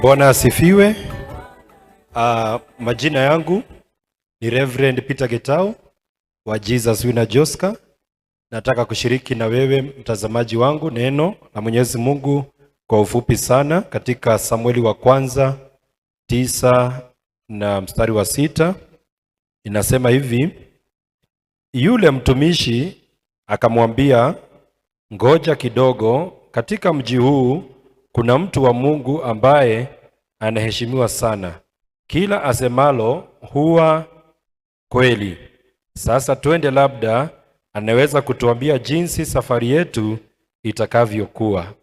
Bwana asifiwe. Majina yangu ni Reverend Peter Getao wa Jesus Winner Joska. Nataka kushiriki na wewe mtazamaji wangu neno la Mwenyezi Mungu kwa ufupi sana katika Samueli wa kwanza 9 na mstari wa 6. Inasema hivi: yule mtumishi akamwambia, ngoja kidogo, katika mji huu kuna mtu wa Mungu ambaye anaheshimiwa sana. Kila asemalo huwa kweli. Sasa twende, labda anaweza kutuambia jinsi safari yetu itakavyokuwa.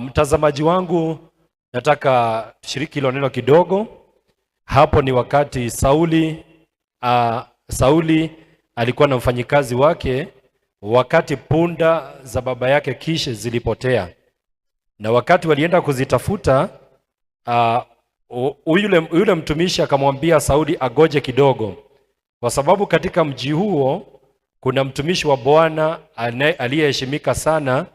Mtazamaji wangu, nataka tushiriki hilo neno kidogo. Hapo ni wakati Sauli alikuwa na mfanyikazi wake, wakati punda za baba yake Kishi zilipotea, na wakati walienda kuzitafuta, yule mtumishi akamwambia Sauli agoje kidogo, kwa sababu katika mji huo kuna mtumishi wa Bwana aliyeheshimika sana,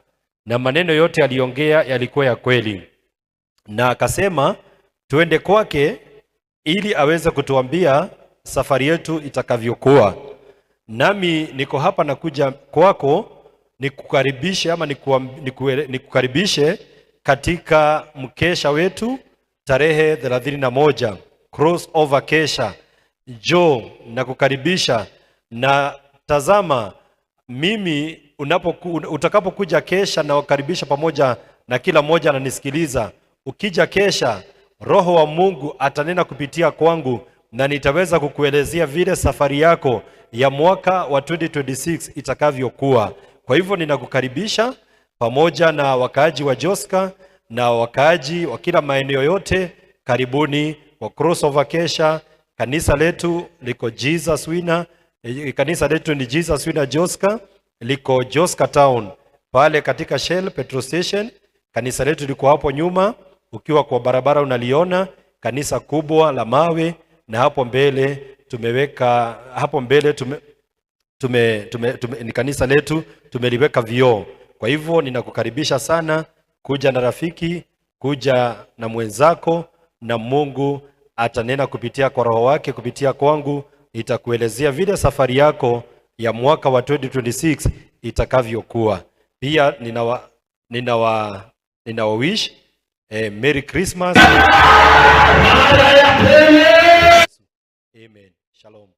na maneno yote aliongea yalikuwa ya kweli. Na akasema tuende kwake ili aweze kutuambia safari yetu itakavyokuwa. Nami niko hapa nakuja kwako nikukaribishe ama nikukaribishe katika mkesha wetu tarehe 31 crossover kesha. Jo, nakukaribisha, na tazama, mimi utakapokuja kesha na wakaribisha pamoja na kila mmoja ananisikiliza. Ukija kesha, Roho wa Mungu atanena kupitia kwangu na nitaweza kukuelezea vile safari yako ya mwaka wa 2026 itakavyokuwa. Kwa hivyo ninakukaribisha pamoja na wakaaji wa Joska na wakaaji wa kila maeneo yote. Karibuni kwa crossover kesha. Kanisa letu liko Jesus Winner. Kanisa letu ni Jesus Winner Joska, liko Joska Town pale katika Shell petrol station. Kanisa letu liko hapo nyuma, ukiwa kwa barabara unaliona kanisa kubwa la mawe, na hapo mbele tumeweka ni kanisa letu tumeliweka vioo. Kwa hivyo ninakukaribisha sana, kuja na rafiki, kuja na mwenzako, na Mungu atanena kupitia kwa Roho wake kupitia kwangu, itakuelezea vile safari yako ya mwaka wa 2026 itakavyokuwa. Pia ninawa wish Merry Christmas. Amen. Shalom.